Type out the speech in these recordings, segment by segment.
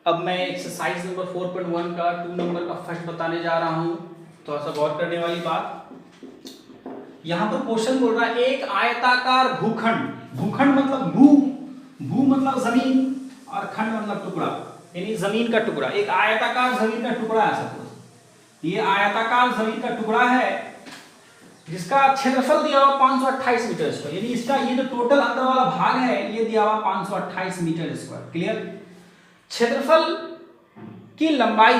अब मैं exercise number 4.1 का 2 नंबर का फर्स्ट बताने जा रहा हूं। थोड़ा सा गौर करने वाली बात, यहां पर क्वेश्चन बोल रहा है एक आयताकार भूखंड, भूखंड मतलब भू मतलब जमीन और खंड मतलब टुकड़ा, यानी जमीन का टुकड़ा, एक आयताकार जमीन का टुकड़ा है। सपोज ये आयताकार जमीन का टुकड़ा है जिसका क्षेत्रफल दिया हुआ 528 मीटर स्क्वायर, यानी इसका ये जो टोटल अंदर वाला भाग है ये दिया हुआ 528 मीटर स्क्वायर। क्लियर? क्षेत्रफल की लंबाई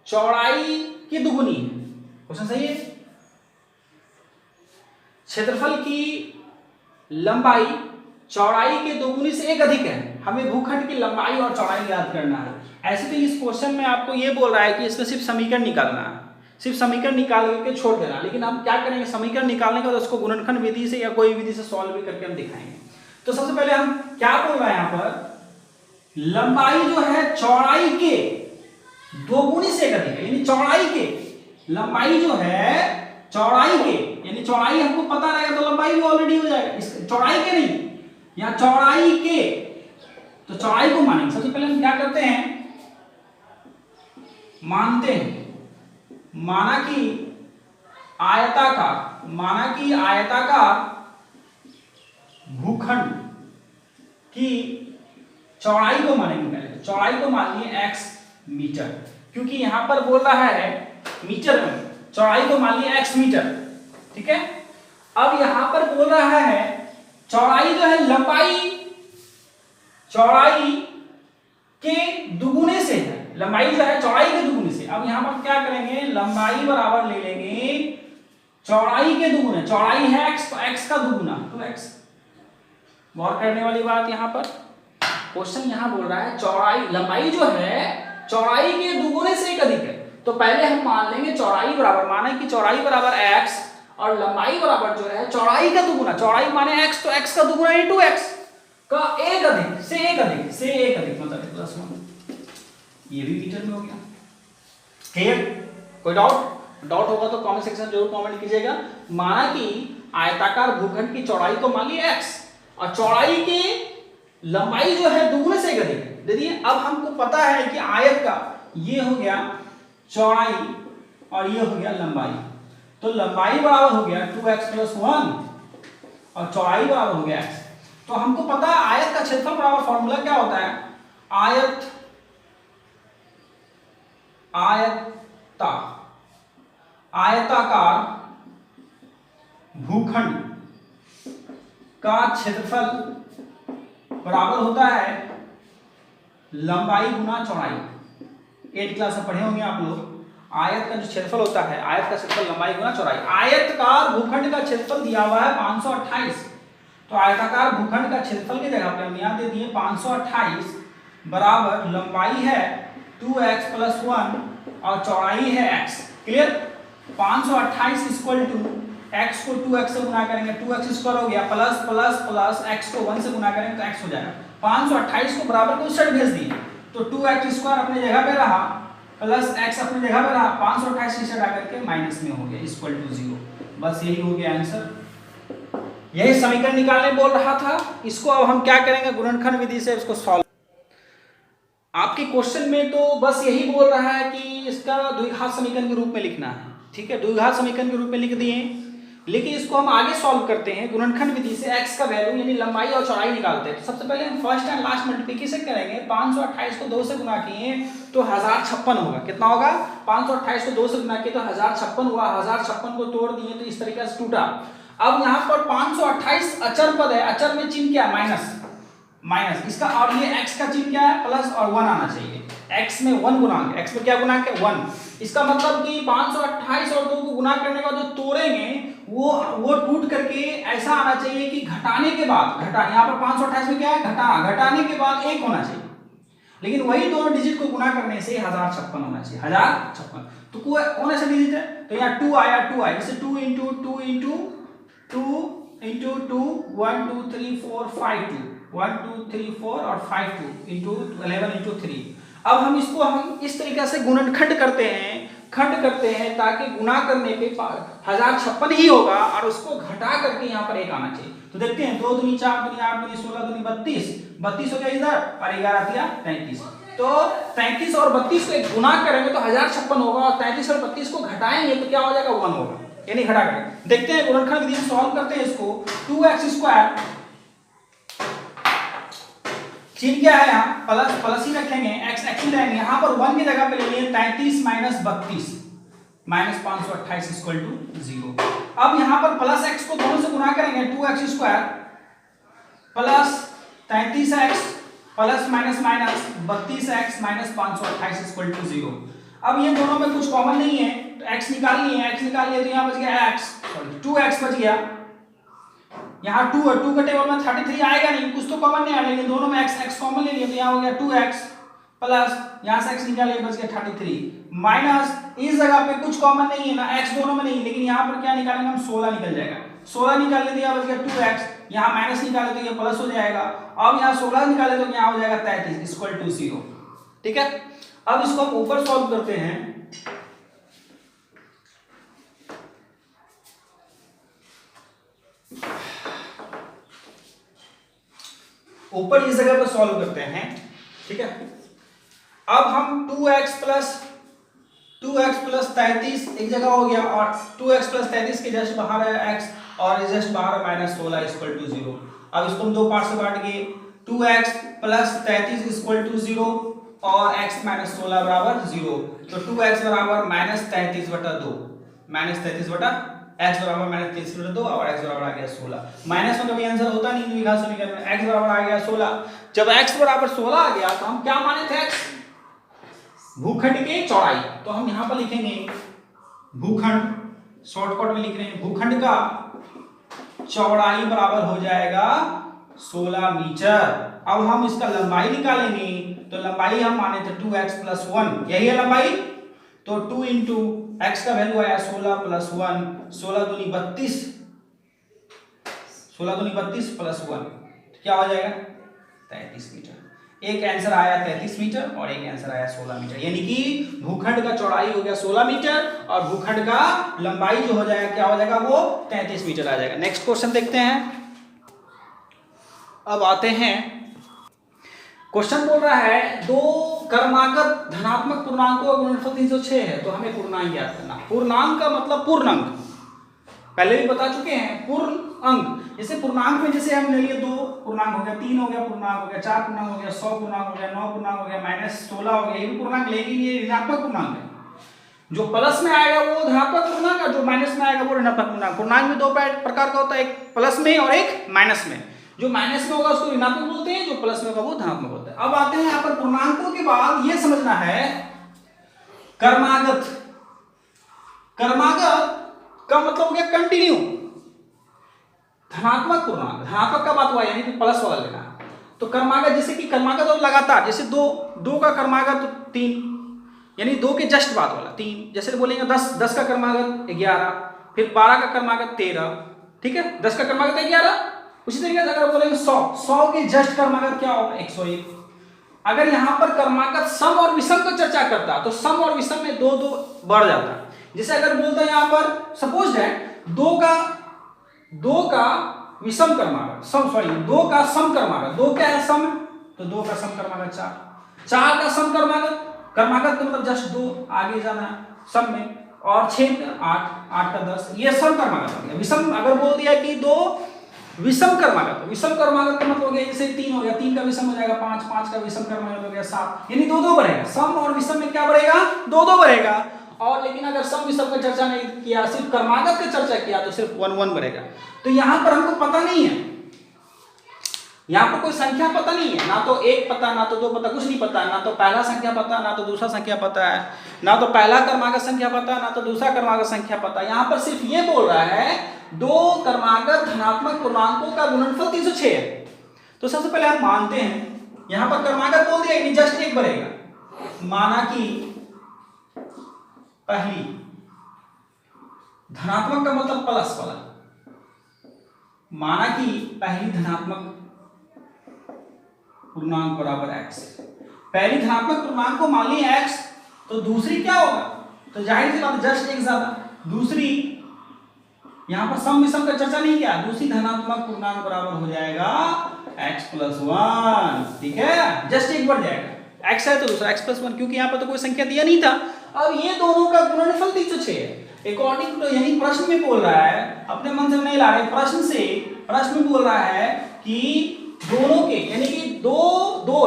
चौड़ाई की दुगुनी है। क्वेश्चन सही है? क्षेत्रफल की लंबाई चौड़ाई के दोगुनी से एक अधिक है। हमें भूखंड की लंबाई और चौड़ाई याद करना है। ऐसे तो इस क्वेश्चन में आपको ये बोल रहा है कि इसमें सिर्फ समीकरण निकालना है, सिर्फ समीकरण निकाल के छोड़ देना। लेकिन हम क्या करेंगे, समीकरण निकालने के बाद उसको गुणनखंड विधि से या कोई विधि से सॉल्व भी करके हम दिखाएंगे। तो सबसे पहले हम क्या बोल रहे हैं यहाँ पर, लंबाई जो है चौड़ाई के दोगुनी से अधिक है, यानी चौड़ाई के लंबाई जो है चौड़ाई के, यानी चौड़ाई हमको पता रहेगा तो लंबाई भी ऑलरेडी हो जाएगा। इस चौड़ाई के नहीं, यहाँ चौड़ाई के, तो चौड़ाई को मानेंगे। सबसे पहले हम क्या करते हैं, मानते हैं, माना कि आयताकार भूखंड की चौड़ाई को मानेंगे। पहले चौड़ाई को मान लिए x मीटर, क्योंकि यहां पर बोल रहा है मीटर में, चौड़ाई को मान लिए x मीटर। ठीक है? अब यहां पर बोल रहा है चौड़ाई जो है लंबाई चौड़ाई के दुगुने से है, लंबाई जो है चौड़ाई के दुगुने से। अब यहां पर क्या करेंगे, लंबाई बराबर ले लेंगे चौड़ाई के दुगुने, चौड़ाई है x तो x का दुगुना तो x। गौर करने वाली बात यहां पर, क्वेश्चन यहां बोल रहा है चौड़ाई लंबाई जो है चौड़ाई के दुगुने से एक अधिक है। तो पहले हम मान लेंगे चौड़ाई बराबर, माने कि चौड़ाई बराबर x और लंबाई बराबर जो है चौड़ाई का दुगुना, चौड़ाई माने x तो x का दुगुना इंटू x का एक अधिक से एक अधिक मतलब +1। ये भी मीटर में हो गया। क्लियर? कोई डाउट होगा तो कमेंट सेक्शन जरूर कमेंट कीजिएगा। माना कि आयताकार भूखंड की चौड़ाई को मान लिया x और चौड़ाई की लंबाई जो है दुगुने से एक अधिक है। देखिए अब हमको पता है कि आयत का ये हो गया चौड़ाई और ये हो गया लंबाई, तो लंबाई बराबर हो गया 2x + 1 और चौड़ाई बराबर हो गया x। तो हमको पता है आयत का क्षेत्रफल बराबर फॉर्मूला क्या होता है, आयताकार भूखंड का क्षेत्रफल बराबर होता है लंबाई गुना चौड़ाई। 8 क्लास में पढ़े होंगे आप लोग, आयत का जो क्षेत्रफल होता है, आयत का क्षेत्रफल लंबाई गुना चौड़ाई। आयताकार भूखंड का क्षेत्रफल दिया हुआ है 528, तो आयताकार भूखंड का क्षेत्रफल की जगह पे हम यहाँ दे दिए 528 बराबर लंबाई है 2x + 1 और चौड़ाई है x। Clear? 528 equal to x को 2x से गुना करेंगे 2x² हो गया, प्लस x को 1 से गुना करेंगे तो x हो जाएगा। 528 को बराबर को उस साइड भेज दिए तो 2x² अपनी जगह पे रहा प्लस x अपनी जगह पे रहा, 528 इस साइड आकर के माइनस में हो गया इक्वल टू 0। बस यही हो गया आंसर। यही समीकरण निकालने बोल रहा था। इसको अब हम क्या करेंगे, गुणनखंड विधि से इसको सॉल्व। आपके क्वेश्चन में तो बस यही बोल रहा है कि इसका द्विघात समीकरण के रूप में लिखना है। ठीक है, द्विघात समीकरण के रूप में लिख दिए, लेकिन इसको हम आगे सॉल्व करते हैं गुणनखंड विधि से। x का वैल्यू यानी लंबाई और चौड़ाई निकालते हैं। तो सबसे पहले हम फर्स्ट एंड लास्ट मल्टीप्लिकेशन करेंगे। 528 को 2 से गुना किए तो 1056 होगा। कितना होगा? 528 को 2 से गुना किए तो 1056 हुआ। 1056 को तोड़ दिए तो इस तरीके से टूटा। अब यहाँ पर 528 अचर पद है, अचर में चिन्ह क्या है, माइनस इसका, और ये x का चिन्ह क्या है, प्लस और 1 आना चाहिए। x में 1 गुणांक, x में क्या गुणांक है 1। इसका मतलब कि 528 और 2 को गुना करने के बाद जो तोड़ेंगे वो टूट करके ऐसा आना चाहिए कि घटाने के बाद, यहाँ पर 528 में क्या है, घटाने के बाद 1 होना चाहिए। लेकिन वही दोनों डिजिट को गुना करने से 1056 होना चाहिए, 1056। तो कौन ऐसा डिजिट है, तो यहाँ 2 आया, 2 आया, जैसे 2 × 2 × 2 × 2 1 2 3 4 5 2 1 2 3 4 और 5 2 × 11 × 3। अब हम इसको इस तरीके से गुणनखंड करते हैं ताकि गुना करने पे 1056 ही होगा और उसको घटा करके यहाँ पर 1 आना चाहिए। तो देखते हैं 2 दूनी 4 दूनी 8 दूनी 16 दूनी 32, 32 हो गया इधर और 11 दिया 33। तो 33 और 32 को गुना करेंगे तो 1056 होगा और 33 और 32 को घटाएंगे तो क्या हो जाएगा 1 होगा, यानी घटा करेंगे। देखते हैं गुणनखंड विधि में सॉल्व करते हैं इसको। 2x² चिन्ह क्या है यहाँ प्लस प्लस ही रखेंगे, x x ही रहेंगे, यहाँ पर 1 की जगह पे ले लिए 33 माइनस 32 माइनस 528 इक्वल टू 0। अब यहाँ पर प्लस x को दोनों से गुना करेंगे 2x² plus 33x plus minus minus 32x minus 528 equal to 0। अब ये दोनों में कुछ कॉमन नहीं है तो x निकाल लिए, x निकाल लिए तो यहाँ बच गया x, सॉरी 2x बच गया, यहाँ 2 है, 2 के टेबल में 33 आएगा नहीं, कुछ तो कॉमन नहीं आएगा, लेकिन दोनों में x कॉमन ले लिए तो यहाँ हो गया 2x प्लस यहाँ से x निकालिए बच गया 33 माइनस इस जगह पे कुछ कॉमन नहीं है ना, x दोनों में नहीं, लेकिन यहाँ पर क्या निकालेंगे हम 16 निकल जाएगा, 16 निकाल लेते यहाँ बच गया 2x, यहाँ माइनस निकाले तो ये प्लस हो जाएगा, अब यहाँ 16 निकाले तो यहाँ हो जाएगा 33 इक्वल टू 0। ठीक है, अब इसको हम ऊपर सॉल्व करते हैं। ऊपर इस जगह पर सॉल्व करते हैं। ठीक है, अब हम 2x प्लस 33 एक जगह हो गया और 2x प्लस 33 के जस्ट बाहर है x और जस्ट बाहर है माइनस 16 इक्वल टू 0। अब इसको हम दो पार्ट से बांट गए, 2x प्लस 33 इक्वल टू 0 और x माइनस 16 बराबर 0, तो 2x बराबर माइनस 33 बटा 2, माइनस 33 बटा x बराबर माइनस 33 बटा 2 और x बराबर आ गया 16। माइनस में कभी आंसर होता नहीं द्विघात समीकरण में, x बराबर आ गया 16। जब x बराबर 16 आ गया तो हम क्या माने थे x भूखंड की चौड़ाई, तो हम यहाँ पर लिखेंगे भूखंड, शॉर्टकट में लिख रहे हैं भूखंड का चौड़ाई बराबर हो जाएगा 16 मीटर। अब हम इसका लंबाई निकालेंगे तो लंबाई हम माने थे 2x प्लस 1, यही है लंबाई, तो 2 इंटू x का वैल्यू आया 16 प्लस 1, 16 दूनी 32, 16 दूनी 32 प्लस 1 क्या हो जाएगा 33 मीटर। एक आंसर आया 33 मीटर और एक आंसर आया 16 मीटर, यानी कि भूखंड का चौड़ाई हो गया 16 मीटर और भूखंड का लंबाई जो हो जाएगा क्या हो जाएगा वो 33 मीटर आ जाएगा। नेक्स्ट क्वेश्चन देखते हैं। अब आते हैं, क्वेश्चन बोल रहा है दो क्रमागत धनात्मक पूर्णांकों का गुणनफल 306 है, तो हमें पूर्णांक ज्ञात करना। पूर्णांक का मतलब पूर्ण अंक, पहले भी बता चुके हैं पूर्ण अंक। जैसे पूर्णांक में जैसे हम ले लिए 2 पूर्णांक हो गया, 3 हो गया पूर्णांक हो गया, 4 पूर्णांक हो गया, 100 पूर्णांक हो गया, 9 पूर्णांक हो गया, माइनस 16 हो गया, ये भी पूर्णांक, लेकिन ये ऋणात्मक पूर्णांक है। जो प्लस में आएगा वो धनात्मक पूर्णांक और जो माइनस में आएगा वो ऋणात्मक पूर्णांक। पूर्णांक में दो प्रकार का होता है, एक प्लस में और एक माइनस में। जो माइनस में होगा उसको ऋणात्मक बोलते हैं, जो प्लस में होगा वो धनात्मक बोलते हैं। अब आते हैं यहाँ पर पूर्णांकों के बाद ये समझना है क्रमागत। क्रमागत का मतलब हो गया कंटिन्यू। धनात्मक पूर्णांक, धनात्मक का बात हुआ यानी कि प्लस वाला लेना। तो क्रमागत जैसे कि क्रमागत और लगातार, जैसे 2 का क्रमागत 3 यानी 2 के जस्ट बाद वाला 3। जैसे बोलेंगे 10 का क्रमागत 11, फिर 12 का क्रमागत 13, ठीक है, 10 का क्रमागत 11। उसी तरीके से अगर बोलेंगे 100 के जस्ट क्रमागत क्या होगा 101। अगर यहाँ पर क्रमागत सम और विषम का चर्चा करता तो सम और विषम में 2 बढ़ जाता। जैसे अगर बोलता है यहाँ पर सपोज दैट 2 का विषम क्रमागत, 2 का सम क्रमागत, 2 क्या है सम, तो 2 का सम क्रमागत 4 का सम क्रमागत का मतलब जस्ट 2 आगे जाना सम में, और 6 का 8 का 10, ये सम क्रमागत हो गया। विषम अगर बोल दिया कि 2 विषम क्रमागत, विषम क्रमागत का मतलब हो गया जैसे 3 हो गया, 3 का विषम हो जाएगा 5 का विषम क्रमागत हो गया 7, यानी 2 बढ़ेगा। सम और विषम में क्या बढ़ेगा 2 बढ़ेगा। और लेकिन अगर सम विषम का चर्चा नहीं किया, सिर्फ क्रमागत का चर्चा किया तो सिर्फ 1 बढ़ेगा। तो यहाँ पर हमको पता नहीं है, यहाँ पर कोई संख्या पता नहीं है, ना तो 1 पता, ना तो 2 पता, कुछ नहीं पता, ना तो पहला संख्या पता, ना तो दूसरा संख्या पता है, ना तो पहला क्रमागत संख्या पता, ना तो दूसरा क्रमागत संख्या पता। यहाँ पर सिर्फ ये बोल रहा है 2 क्रमागत धनात्मक पूर्णांकों का गुणनफल 306 है। तो सबसे पहले हम मानते हैं, यहाँ पर क्रमागत बोल दिया कि जस्ट 1 बढ़ेगा। माना कि पहली धनात्मक का मतलब प्लस वाला, माना कि पहली धनात्मक पूर्णांक बराबर x। पहली धनात्मक पूर्णांक को मान लिया x, तो दूसरी क्या होगा, तो जाहिर सी बात जस्ट 1 ज्यादा। दूसरी यहाँ पर सम विषम का चर्चा नहीं किया, दूसरी धनात्मक पूर्णांक बराबर हो जाएगा x + 1, ठीक है, जस्ट एक बढ़ जाएगा, x है तो दूसरा x + 1, क्योंकि यहाँ पर तो कोई संख्या दिया नहीं था। अब ये दोनों का गुणनफल 306 है अकॉर्डिंग टू, यानी प्रश्न में बोल रहा है, अपने मन से नहीं ला रहे, प्रश्न में बोल रहा है कि दोनों के यानी कि दो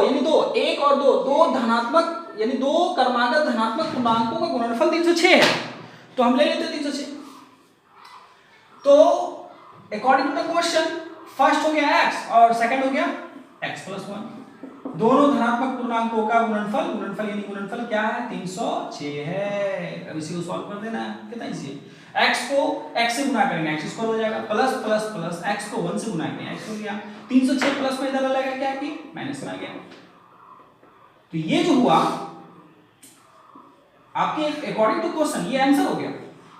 यानी दो एक और दो धनात्मक यानी दो क्रमागत धनात्मक पूर्णांकों का गुणनफल 306 है, तो हम ले लेते हैं 306। तो according to the question first हो गया x और सेकंड हो गया x + 1, दोनों धनात्मक पूर्णांकों का गुणनफल यानी गुणनफल क्या है 306 है। अब इसी को सॉल्व कर देना है, कितना इजी है, x को x से गुना करेंगे x² हो जाएगा, प्लस प्लस प्लस x को 1 से गुना करेंगे x हो गया, 306 प्लस में इधर आ जाएगा क्या कि माइनस में आ गया। तो ये जो हुआ आपके अकॉर्डिंग टू क्वेश्चन ये आंसर हो गया,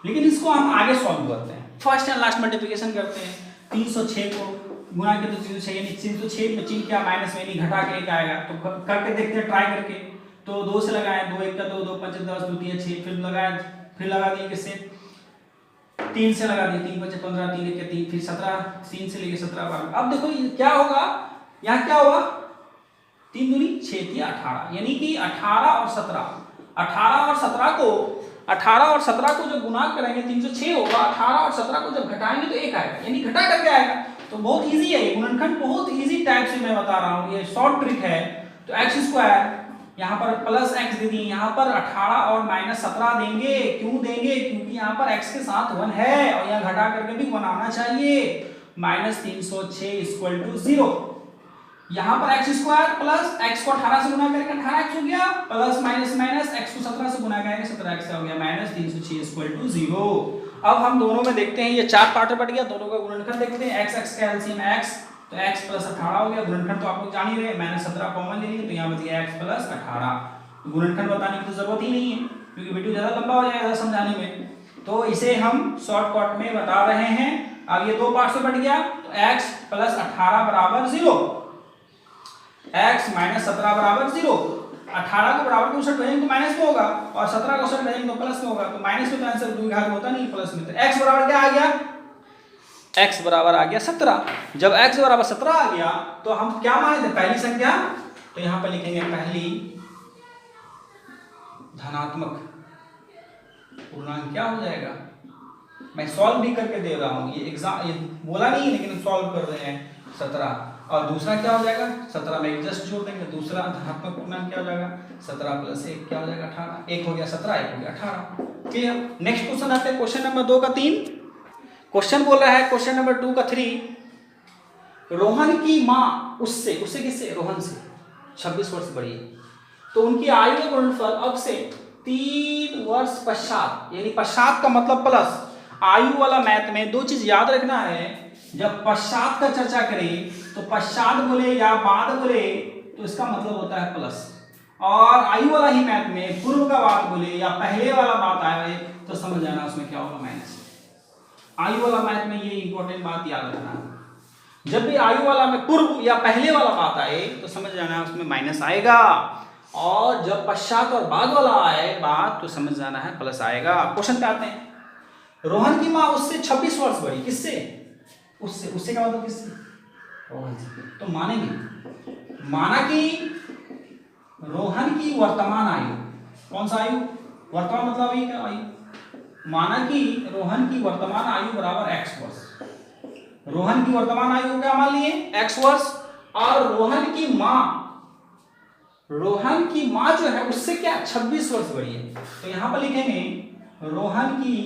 लेकिन इसको हम आगे सॉल्व करते हैं, फर्स्ट एंड लास्ट मल्टीप्लिकेशन करते हैं। 306 को गुणा के तो 306 यानी 306 में चिन्ह क्या माइनस में यानी घटा के एक आएगा, तो करके देखते हैं ट्राई करके। तो 2 से लगाए, 2 1 का 2, 2 5 10, 2 3 6, फिर लगाए, फिर लगा दिए किससे 3 से लगा दिए, 3 5 15, 3 1 3, फिर 17, 3 से लेके 17 12। अब देखो क्या होगा, यहाँ क्या होगा 3 दूनी 6 3 18, यानी कि 18 और 17 को जब गुणा करेंगे 306 होगा, 18 और 17 को जब घटाएंगे तो 1 आएगा, यानी घटा करके आएगा। तो बहुत इजी है ये गुणनखंड, बहुत इजी टाइप से मैं बता रहा हूँ, ये शॉर्ट ट्रिक है। तो x² यहाँ पर प्लस x दे दिए, यहाँ पर 18 और माइनस 17 देंगे, क्यों देंगे, क्योंकि यहाँ पर x के साथ 1 है और यहाँ घटा करके भी 1 आना चाहिए। -306 = 0, यहाँ पर x² प्लस x को 18 से गुना करेंगे 18x हो गया, प्लस माइनस माइनस x को 17 से गुना करेंगे 17x हो गया, -306 = 0। अब हम दोनों में देखते हैं, ये 4 पार्ट में बट गया, दोनों का गुणनखंड देखते हैं। x का एलसीएम x, तो x + 18 हो गया, गुणनखंड तो आप लोग जान ही रहे, -17 कॉमन ले लिए तो यहाँ बच गया x + 18। गुणनखंड बताने की तो जरूरत ही नहीं है, क्योंकि वीडियो ज्यादा लंबा हो जाएगा समझाने में, तो इसे हम शॉर्टकट में बता रहे हैं। अब ये 2 पार्ट से बट गया, तो x + 18 = 0, x - 17 = 0। 18 को बराबर को उलट भेजेंगे तो माइनस में होगा, और 17 को उलट भेजेंगे तो प्लस में होगा, तो माइनस में तो आंसर द्विघात होता नहीं, प्लस में। तो x बराबर क्या आ गया, x बराबर आ गया 17। जब x बराबर 17 आ गया तो हम क्या माने थे, पहली संख्या, तो यहाँ पर लिखेंगे पहली धनात्मक पूर्णांक क्या हो जाएगा, मैं सॉल्व भी करके दे रहा हूँ, ये एग्जाम ये बोला नहीं लेकिन सॉल्व कर रहे हैं 17। और दूसरा क्या हो जाएगा 17 में जस्ट जोड़ देंगे, दूसरा धनात्मक पूर्णांक क्या हो जाएगा 17 + 1 क्या हो जाएगा 18, 1 हो गया 17, 1 हो गया 18। क्लियर। नेक्स्ट क्वेश्चन आते हैं, क्वेश्चन नंबर 2 का 3। क्वेश्चन बोल रहा है क्वेश्चन नंबर 2 का 3, रोहन की माँ उससे किससे, रोहन से 26 वर्ष बड़ी है, तो उनकी आयु का गुणनफल अब से 3 वर्ष पश्चात, यानी पश्चात का मतलब प्लस, आयु वाला मैथ में 2 चीज याद रखना है, जब पश्चात का चर्चा करें तो पश्चात बोले या बाद बोले तो इसका मतलब होता है प्लस, और आयु वाला ही मैथ में पूर्व का बात बोले या पहले वाला बात आए तो समझ जाना उसमें क्या होगा माइनस। आयु वाला मैथ में ये इंपॉर्टेंट बात याद रखना है, जब भी आयु वाला में पूर्व या पहले वाला बात आए तो समझ जाना उसमें माइनस आएगा, और जब पश्चात और बाद वाला आए बात तो समझ जाना है प्लस आएगा। क्वेश्चन पे आते हैं, रोहन की माँ उससे 26 वर्ष बड़ी, किससे, उससे का मतलब किससे, रोहन से। तो मानेंगे, माना कि रोहन की वर्तमान आयु, कौन सा आयु, वर्तमान मतलब अभी क्या आयु, माना कि रोहन की वर्तमान आयु बराबर x वर्ष, रोहन की वर्तमान आयु क्या मान लिए x वर्ष, और रोहन की माँ जो है उससे क्या 26 वर्ष बड़ी है, तो यहां पर लिखेंगे रोहन की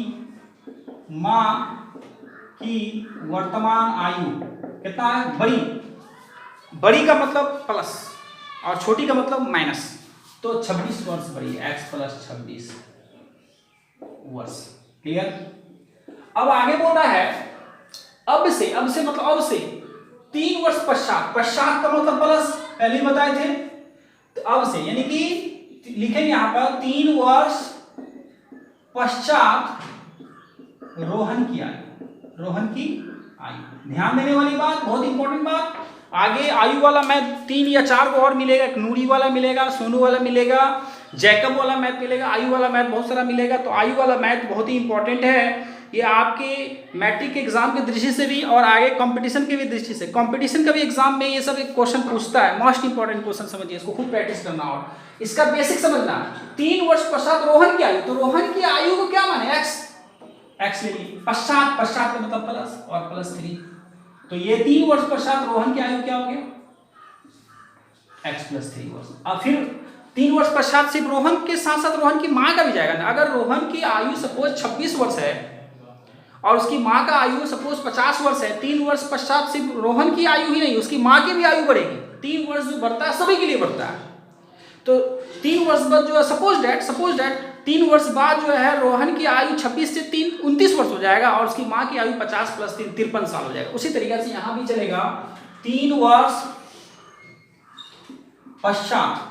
माँ की वर्तमान आयु कितना है, बड़ी का मतलब प्लस और छोटी का मतलब माइनस, तो 26 वर्ष बड़ी है, x + 26 वर्ष। क्लियर। अब आगे बोल रहा है अब से मतलब अब से 3 वर्ष पश्चात का मतलब प्लस, पहले ही बताए थे, तो अब से यानी कि लिखेंगे यहां पर 3 वर्ष पश्चात रोहन की आयु। ध्यान देने वाली बात, बहुत इंपॉर्टेंट बात, आगे आयु वाला मैथ 3 या 4 को और मिलेगा, एक नूरी वाला मिलेगा, सोनू वाला मिलेगा, जैकब वाला मैथ मिलेगा, आयु वाला मैथ बहुत सारा मिलेगा, तो आयु वाला मैथ बहुत ही इंपॉर्टेंट है। ये आपके मैट्रिक के एग्जाम की दृष्टि से भी और आगे कंपटीशन की भी दृष्टि से, कंपटीशन का भी एग्जाम में ये सब एक क्वेश्चन पूछता है, मोस्ट इंपॉर्टेंट क्वेश्चन समझिए, इसको खूब प्रैक्टिस करना और इसका बेसिक समझना। 3 वर्ष पश्चात रोहन की आयु, तो रोहन की आयु को क्या माने, एक्स ले ली, पश्चात का मतलब प्लस और प्लस 3, तो ये 3 वर्ष पश्चात रोहन की आयु क्या हो गया, x प्लस 3 वर्ष। अब फिर 3 वर्ष पश्चात सिर्फ रोहन के साथ साथ रोहन की माँ का भी जाएगा ना। अगर रोहन की आयु सपोज 26 वर्ष है और उसकी माँ का आयु सपोज 50 वर्ष है, 3 वर्ष पश्चात सिर्फ रोहन की आयु ही नहीं, उसकी माँ की भी आयु बढ़ेगी। 3 वर्ष जो बढ़ता है सभी के लिए बढ़ता है, तो 3 वर्ष बाद जो है सपोज डैट 3 वर्ष बाद जो है रोहन की आयु 26 से 29 वर्ष हो जाएगा और उसकी माँ की आयु 50 प्लस 3 53 साल हो जाएगा। उसी तरीके से यहाँ भी चलेगा, 3 वर्ष पश्चात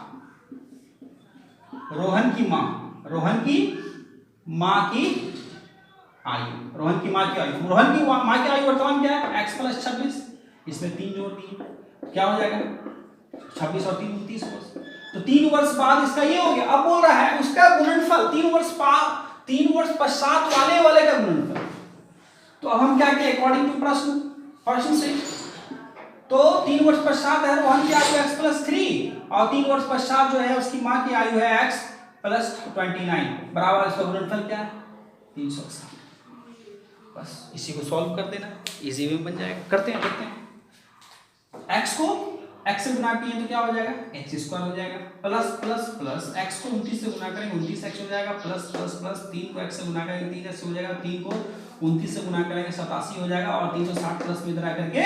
रोहन की माँ की आयु, रोहन की माँ की आयु वर्तमान क्या है, x प्लस 26, इसमें 3 जोड़ दिए क्या हो जाएगा, 26 और 3 29 वर्ष। तो 3 वर्ष बाद इसका ये हो गया। अब बोल रहा है उसका गुणनफल 3 वर्ष पश्चात वाले का गुणनफल। तो अब हम क्या किए अकॉर्डिंग टू प्रश्न से, तो 3 वर्ष पश्चात है रोहन की आयु x प्लस 3 और 3 वर्ष पश्चात जो है उसकी माँ की आयु है x प्लस 29 बराबर इसका गुणनफल क्या है 360। बस इसी को सॉल्व कर देना, इजी में बन जाएगा। करते हैं x को x से गुणा किए तो क्या हो जाएगा, x स्क्वायर हो जाएगा, प्लस प्लस प्लस x को 29 से गुणा करेंगे 29x हो जाएगा, प्लस प्लस प्लस 3 को x से गुणा करेंगे 3x हो जाएगा, 3 को 29 से गुणा करेंगे 87 हो जाएगा और 360 प्लस में इधर आकर के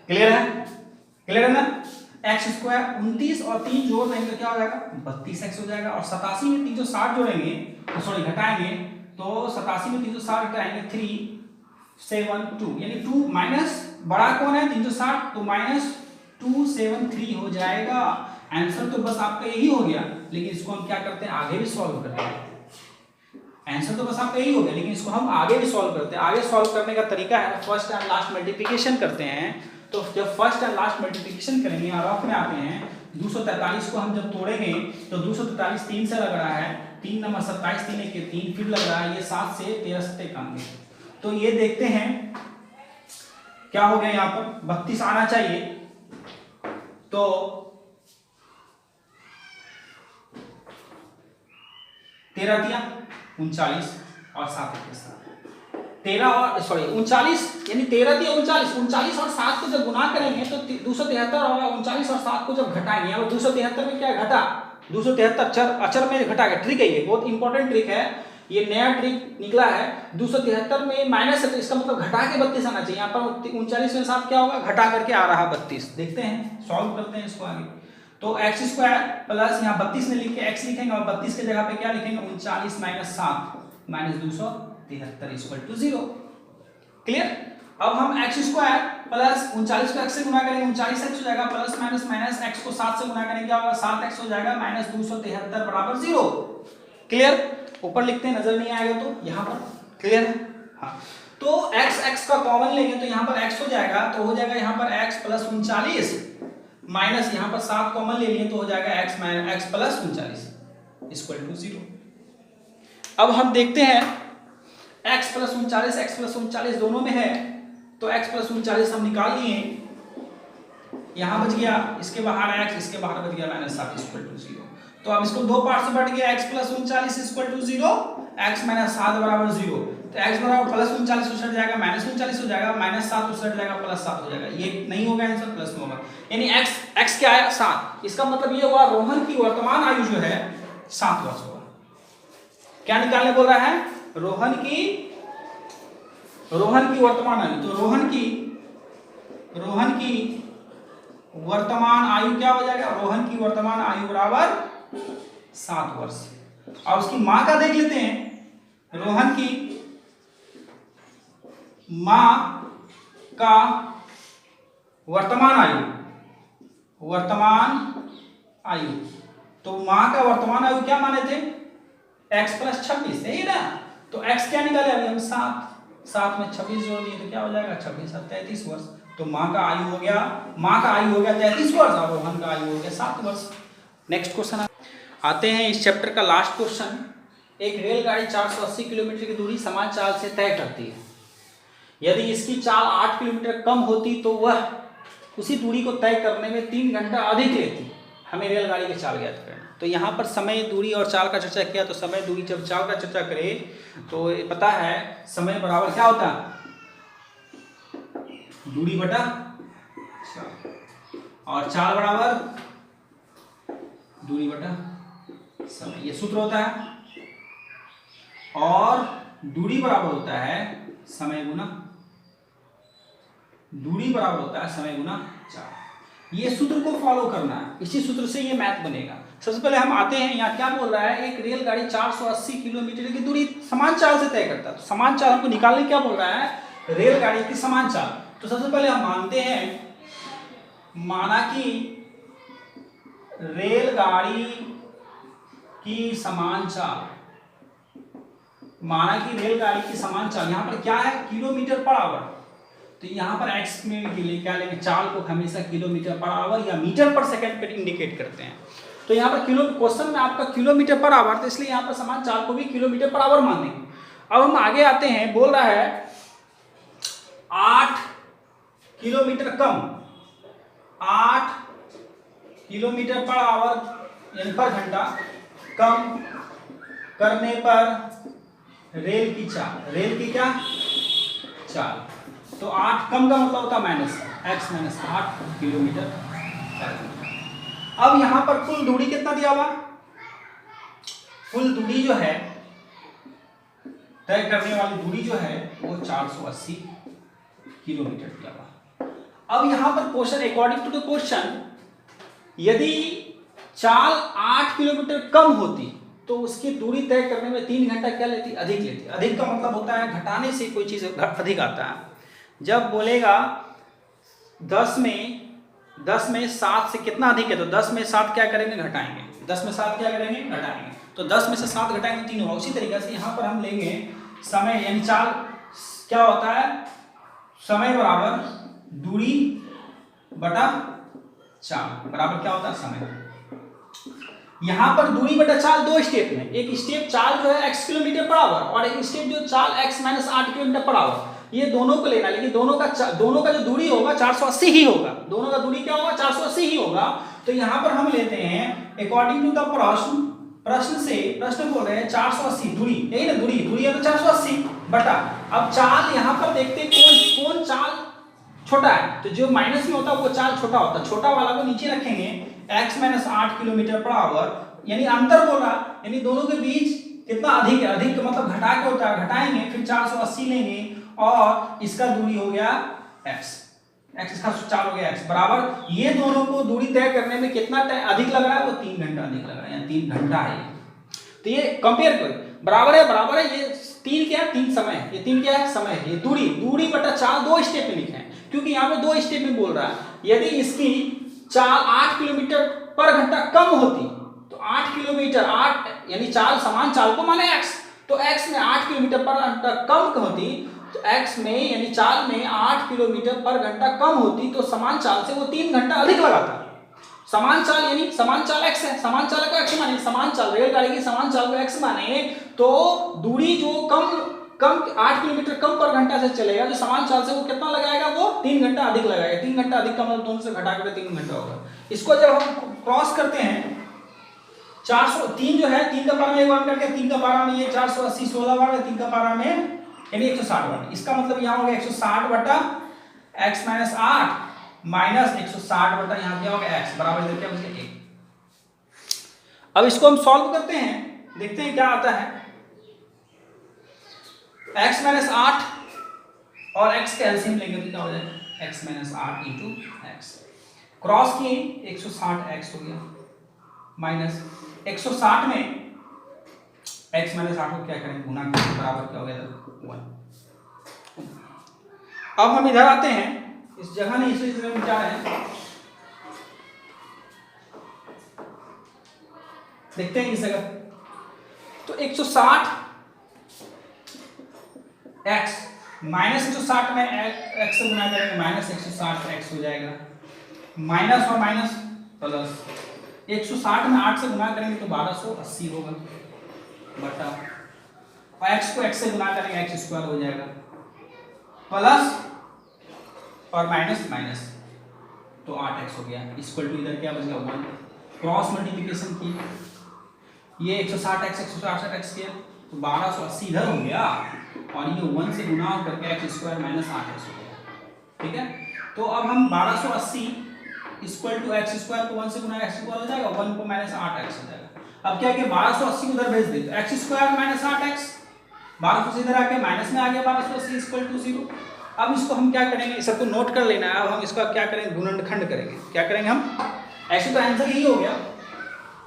क्लियर है ना। एक्स स्क्वायर 29 और 3 जोड़ देंगे तो क्या हो जाएगा 32x हो जाएगा और 87 में 360 जोड़ेंगे तो सॉरी घटाएंगे तो 87 में 360 घटाएंगे 372 यानी 2 माइनस बड़ा कौन है 360 तो माइनस 273 हो जाएगा। आंसर तो बस आपका यही हो गया, लेकिन इसको हम क्या करते हैं आगे भी सॉल्व करते हैं। आंसर तो बस आपका यही हो गया, लेकिन इसको हम आगे भी सॉल्व करते हैं। आगे सॉल्व करने का तरीका है फर्स्ट एंड लास्ट मल्टीप्लिकेशन करते हैं। तो जब फर्स्ट एंड लास्ट मल्टीप्लिकेशन करेंगे और रफ में आते हैं 243 को हम जब तोड़ेंगे तो 243 3 से लग रहा है, 3 नंबर 27 3 1 के 3 फिर लग रहा है ये 7 से 13 से 91। तो ये देखते हैं क्या हो गया, यहाँ पर 32 आना चाहिए तो 13 दिया 39 और 7 के साथ 13 और सॉरी 39 यानी 13 दिया 39 और 7 को जब गुना करेंगे तो 273 होगा। 39 और 7 को जब घटाएंगे और 273 में क्या घटा 273 अचर में घटा गया। ट्रिक है ये, बहुत इंपॉर्टेंट ट्रिक है, ये नया ट्रिक निकला है। 273 में माइनस है तो इसका मतलब घटा के 32 आना चाहिए। यहाँ पर 39 में 7 क्या होगा घटा करके आ रहा 32। देखते हैं सॉल्व करते हैं इसको आगे। तो एक्स स्क्वायर प्लस यहाँ 32 में लिख के एक्स लिखेंगे और 32 के जगह पे क्या लिखेंगे 39 minus 7 minus 273 equal to 0। Clear. अब हम एक्स स्क्वायर प्लस 39 को एक्स से गुना करेंगे 39x हो जाएगा, प्लस माइनस माइनस x को 7 से गुना करेंगे क्या होगा 7x हो जाएगा, माइनस 273 बराबर 0। क्लियर। ऊपर लिखते हैं नजर नहीं आएगा तो यहाँ पर क्लियर है। हाँ तो x का कॉमन लेंगे तो यहाँ पर x हो जाएगा, तो हो जाएगा यहाँ पर x प्लस 39 माइनस यहाँ पर 7 कॉमन ले लिए तो हो जाएगा x प्लस 39 इक्वल टू 0। अब हम देखते हैं x प्लस 39 दोनों में है तो x प्लस 39 हम निकाल लिए, यहाँ बच गया इसके बाहर x इसके बाहर बच गया माइनस 7 इक्वल टू 0। तो अब इसको दो पार्ट से बढ़ गया x plus 39 equal to 0, x minus 7 बराबर 0। तो x बराबर प्लस 39 उछट जाएगा माइनस 39 हो जाएगा, माइनस 7 उछट जाएगा प्लस 7 हो जाएगा। ये नहीं होगा आंसर प्लस में होगा, यानी x क्या है 7। इसका मतलब ये हुआ रोहन की वर्तमान आयु जो है 7 वर्ष होगा। क्या निकालने बोल रहा है रोहन की वर्तमान आयु। तो रोहन की वर्तमान आयु क्या हो जाएगा, रोहन की वर्तमान आयु बराबर 7 वर्ष। और उसकी मां का देख लेते हैं, रोहन की मां का वर्तमान आयु तो मां का वर्तमान आयु क्या माने थे x प्लस 26 है ना। तो x क्या निकाले अभी हम 7 में 26 जोड़ दिए तो क्या हो जाएगा 26 और 33 वर्ष। तो मां का आयु हो गया 33 वर्ष और रोहन का आयु हो गया 7 वर्ष। नेक्स्ट क्वेश्चन आते हैं इस चैप्टर का लास्ट क्वेश्चन एक रेलगाड़ी 480 किलोमीटर की दूरी समान चाल से तय करती है। यदि इसकी चाल 8 किलोमीटर कम होती तो वह उसी दूरी को तय करने में 3 घंटा अधिक लेती। हमें रेलगाड़ी की चाल ज्ञात करना। तो यहाँ पर समय, दूरी और चाल का चर्चा किया, तो समय, दूरी, जब चाल का चर्चा करें तो ये पता है समय बराबर क्या होता है, दूरी बटा चाल, और चाल बराबर दूरी बटा समय, ये सूत्र होता है। और दूरी बराबर होता है समय गुना, दूरी बराबर होता है समय गुना चाल। ये सूत्र को फॉलो करना है, इसी सूत्र से ये मैथ बनेगा। सबसे पहले हम आते हैं, यहाँ क्या बोल रहा है, एक रेलगाड़ी 480 किलोमीटर की दूरी समान चाल से तय करता है। तो समान चाल हमको निकालने क्या बोल रहा है, रेलगाड़ी की समान चाल। तो सबसे पहले हम मानते हैं, माना कि रेलगाड़ी की समान चाल, माना कि रेलगाड़ी की समान चाल, यहाँ पर क्या है, किलोमीटर पर आवर। तो यहाँ पर x में के लिए क्या लेंगे, चाल को हमेशा किलोमीटर पर आवर या मीटर पर सेकंड पर इंडिकेट करते हैं। तो यहाँ पर क्वेश्चन में आपका किलोमीटर पर आवर, तो इसलिए यहाँ पर समान चाल को भी किलोमीटर पर आवर मानेंगे। अब हम आगे आते हैं, बोल रहा है 8 किलोमीटर कम, 8 किलोमीटर पर आवर यानी पर घंटा कम करने पर रेल की चाल, रेल की क्या चाल। तो 8 कम का मतलब होता है माइनस x माइनस 8 किलोमीटर पर घंटा। अब यहां पर कुल दूरी कितना दिया हुआ, कुल दूरी जो है तय करने वाली दूरी जो है वो 480 किलोमीटर दिया हुआ। अब यहां पर question, according to the question, यदि चाल 8 किलोमीटर कम होती तो उसकी दूरी तय करने में 3 घंटा क्या लेती, अधिक लेती। अधिक का मतलब होता है घटाने से कोई चीज अधिक आता है। जब बोलेगा 10 में 7 से कितना अधिक है, तो 10 में 7 क्या करेंगे, घटाएंगे। 10 में 7 क्या करेंगे, घटाएंगे। तो 10 में से 7 घटाएंगे 3 होगा। उसी तरीके से यहाँ पर हम लेंगे समय यानी चाल, क्या होता है, समय बराबर दूरी बटा चाल बराबर क्या होता है, समय। यहां पर दूरी बटा चाल दो स्टेप में, एक स्टेप चाल जो है x किलोमीटर पर आवर और एक स्टेप जो चाल x minus 8 kilometre per hour. ये दोनों को लेना, लेकिन दोनों का जो दूरी होगा 480 ही होगा। दोनों का दूरी क्या होगा, 480 ही होगा। तो यहां पर हम लेते हैं अकॉर्डिंग टू द प्रश्न बोल रहे हैं 480 दूरी, यही ना दूरी है तो 480 बटा। अब चाल यहां पर देखते हैं कौन चाल छोटा है, तो जो माइनस में होता है वो चाल छोटा होता है। छोटा वाला को नीचे रखेंगे, x minus 8 kilometre per hour, यानी अंतर बोला, यानी दोनों के बीच कितना अधिक है, अधिक का मतलब घटा के होता है, घटाएंगे फिर 480 लेंगे और इसका दूरी हो गया x इसका चाल हो गया x बराबर। ये दोनों को दूरी तय करने में कितना अधिक लग रहा है, वो 3 घंटा अधिक लग रहा है, 3 घंटा है। तो ये कंपेयर करो, बराबर है। ये 3 क्या है, 3 समय है, ये 3 क्या है, समय है। ये दूरी बटा चाल 2 स्टेप में लिखे हैं, क्योंकि यहाँ पे 2 स्टेप में बोल रहा है। यदि इसकी चाल 8 किलोमीटर पर घंटा कम होती तो 8 किलोमीटर 8 यानी चाल समान चाल को माने x, तो x में 8 किलोमीटर पर घंटा कम होती, तो x में यानी चाल में 8 किलोमीटर पर घंटा कम होती तो समान चाल से वो 3 घंटा अधिक लगाता। समान चाल यानी समान चाल x है, समान चाल को x माने, समान चाल रेलगाड़ी की समान चाल को x माने, तो दूरी जो कम 8 किलोमीटर कम पर घंटा से चलेगा, जो समान चाल से वो कितना लगाएगा, वो 3 घंटा अधिक लगाएगा। 3 घंटा अधिक का मतलब दोनों से घटा के 3 घंटा होगा। इसको जब हम क्रॉस करते हैं 403 जो है 3 का पारा में 1 बार करके 3 का पारा में ये 480 16 बार में 3 का पारा में यानी 160 बार। इसका मतलब यहाँ हो गया 160 बटा x माइनस 8 माइनस 160 बटा यहाँ क्या हो गया x बराबर इधर क्या बच गया 1। अब इसको हम सॉल्व करते हैं, देखते हैं क्या आता है। x माइनस 8 और x का एलसीएम लेंगे तो क्या हो जाएगा, x minus 8 into x। Cross किए 160x हो गया माइनस 160 में x माइनस 8 को क्या करेंगे, गुना करेंगे, बराबर क्या हो गया 1। अब हम इधर आते हैं, इस जगह नहीं इस जगह में क्या है, देखते हैं इस जगह। तो 160 x माइनस 160 में x से गुना करेंगे माइनस 160 x हो जाएगा, माइनस और माइनस प्लस 160 में 8 से गुना करेंगे तो 1280 होगा। बटा, और x को x से गुना करेंगे x स्क्वायर हो जाएगा, प्लस और माइनस माइनस, तो 8x हो गया। इक्वल टू इधर क्या बच गया 1, क्रॉस मल्टीप्लिकेशन की, ये 160x 160x किया तो 1280 इधर हो गया, और ये 1 से गुना करके x स्क्वायर माइनस 8x हो गया। ठीक है, तो अब हम 1280 इक्वल टू x स्क्वायर को 1 से गुना x स्क्वायर हो जाएगा, 1 को माइनस 8x हो जाएगा। अब क्या किया 1280 उधर भेज दे, तो x स्क्वायर माइनस 8x 1200 इधर आके माइनस में आ गया 1280 इक्वल टू 0। अब इसको हम क्या करेंगे, सबको नोट कर लेना है। अब हम इसका क्या करेंगे, गुणनखंड करेंगे। क्या करेंगे हम, ऐसे तो आंसर यही हो गया,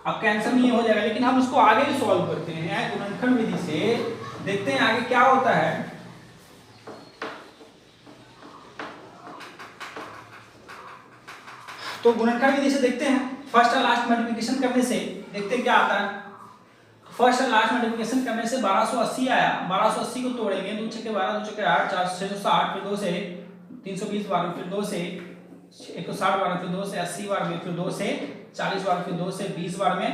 अब कैंसर नहीं हो जाएगा, लेकिन हम उसको आगे भी सॉल्व करते हैं गुणनखंड विधि से, देखते हैं आगे क्या होता है। तो गुणनखंड विधि से देखते हैं, फर्स्ट और लास्ट मल्टीप्लिकेशन करने से देखते हैं क्या आता है। फर्स्ट और लास्ट मल्टीप्लिकेशन करने से 1280 आया, 1280 को तोड़ेंगे, 2 छक्के 12 2 छक्के 8 4 660, फिर 2 से 320 बार, फिर 2 से 160 बार, फिर 2 से 80 बार में, फिर 2 से 40 बार, फिर 2 से 20 बार में,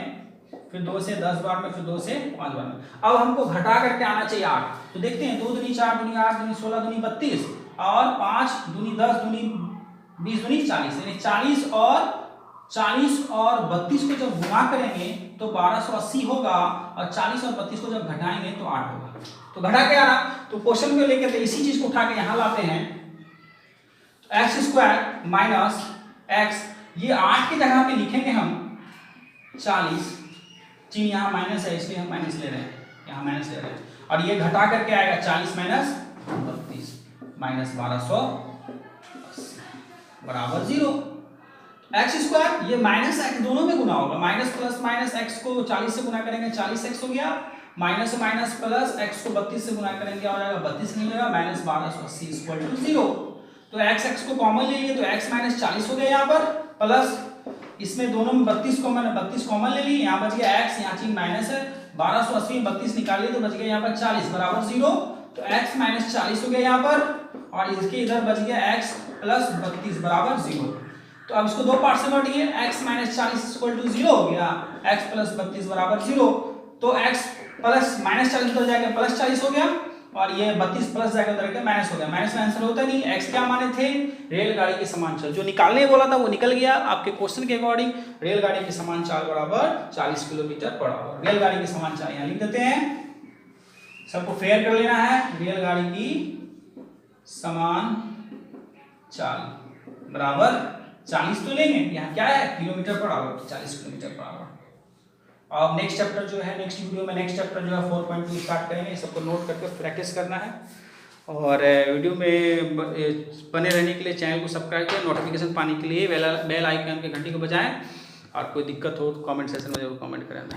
फिर 2 से 10 बार में, फिर 2 से 5 बार में। अब हमको घटा करके आना चाहिए 8, तो देखते हैं 2 दूनी 4 दूनी 8 दूनी 16 दूनी 32 और 5 दूनी 10 दूनी 20 दूनी 40, यानी 40 और 32 को जब गुणा करेंगे तो 1280 होगा, और 40 और 32 को जब घटाएंगे तो 8 होगा। तो घटा के आ रहा, तो क्वेश्चन में लेके तो इसी चीज को उठा के यहाँ लाते हैं, एक्स स्क्वायर माइनस एक्स, ये 8 की जगह पे लिखेंगे हम 40, चिन्ह यहाँ माइनस है इसलिए हम माइनस ले रहे हैं, यहाँ माइनस ले रहे हैं, और ये घटा करके आएगा 40 माइनस 32 माइनस 1280 बराबर 0। एक्स स्क्वायर ये माइनस एक्स दोनों में गुना होगा, माइनस प्लस माइनस एक्स को 40 से गुना करेंगे 40x हो गया, माइनस माइनस प्लस एक्स को 32 से गुना करेंगे क्या हो जाएगा 32 मिलेगा, माइनस 1280 इक्वल टू 0। तो x को कॉमन ले लिए तो x माइनस 40 हो गया यहाँ पर, प्लस इसमें दोनों में 32 को मैंने 32 कॉमन ले ली, यहाँ बच गया x, यहाँ चिन्ह माइनस है, 1280 में 32 निकाल लिए तो बच गया यहाँ पर 40 बराबर 0। तो x माइनस 40 हो गया यहाँ पर, और इसके इधर बच गया x प्लस 32 बराबर 0। तो अब इसको दो पार्ट से बांटिए, x माइनस 40 इक्वल टू 0 हो गया, x प्लस 32 बराबर 0। तो x प्लस माइनस 40 उधर जाके प्लस 40 हो गया, और ये 32 प्लस जाके उधर के माइनस हो गया, माइनस में आंसर होता नहीं। x क्या माने थे, रेलगाड़ी के समान चाल, जो निकालने बोला था वो निकल गया आपके क्वेश्चन के अकॉर्डिंग। रेलगाड़ी के समान चाल बराबर 40 किलोमीटर पर आवर, रेलगाड़ी के समान चाल यहाँ लिख देते हैं, सबको फेयर कर लेना है। रेलगाड़ी की समान चाल बराबर 40 तो लेंगे, यहाँ क्या है kilometre per hour, 40 kilometre per hour. अब नेक्स्ट चैप्टर जो है, नेक्स्ट वीडियो में नेक्स्ट चैप्टर जो है 4.2 स्टार्ट करेंगे, सबको नोट करके प्रैक्टिस करना है। और वीडियो में बने रहने के लिए चैनल को सब्सक्राइब करें, नोटिफिकेशन पाने के लिए बेल आइकन के घंटी को बजाएं, और कोई दिक्कत हो तो कमेंट सेक्शन में जरूर कमेंट करें।